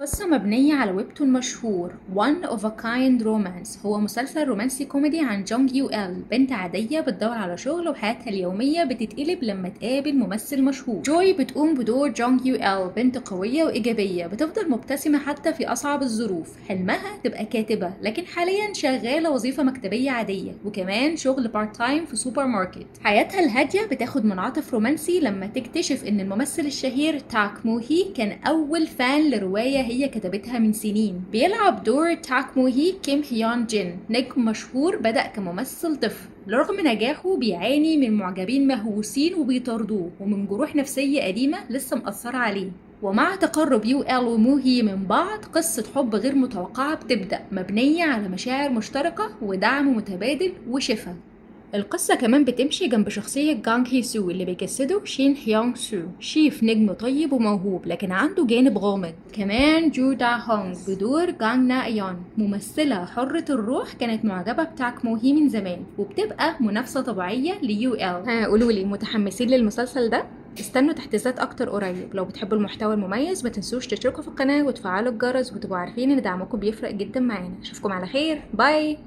قصة مبنية على ويبتون مشهور One of a Kind Romance. هو مسلسل رومانسي كوميدي عن جونج يو إل، بنت عادية بتدور على شغل وحياتها اليومية بتتقلب لما تقابل ممثل مشهور. جوي بتقوم بدور جونج يو إل، بنت قوية وإيجابية بتفضل مبتسمة حتى في أصعب الظروف. حلمها تبقى كاتبة، لكن حاليا شغالة وظيفة مكتبية عادية وكمان شغل بارت تايم في سوبر ماركت. حياتها الهادية بتاخد منعطف رومانسي لما تكتشف إن الممثل الشهير تاك موهي كان أول فان لرواية هي كتبتها من سنين. بيلعب دور تاك موهي كيم هيون جين، نجم مشهور بدأ كممثل طفل. رغم نجاحه بيعاني من معجبين مهووسين وبيطاردوه ومن جروح نفسية قديمة لسه مأثرة عليه. ومع تقرب يو إل وموهي من بعض، قصة حب غير متوقعة بتبدأ، مبنية على مشاعر مشتركة ودعم متبادل وشفا. القصة كمان بتمشي جنب شخصية جانغ هي سو اللي بيجسده شين هيونغ سو، شيف نجم طيب وموهوب لكن عنده جانب غامض. كمان جو دا هونغ بدور جانغ نا ايون، ممثلة حرة الروح كانت معجبة بتاك موهي من زمان وبتبقى منافسة طبيعية ليو إل. قولولي متحمسين للمسلسل ده؟ استنوا تحديثات اكتر قريب. لو بتحبوا المحتوى المميز ما تنسوش تشتركوا في القناة وتفعلوا الجرس وتبقوا عارفين ان دعمكم بيفرق جدا معانا. اشوفكم على خير، باي.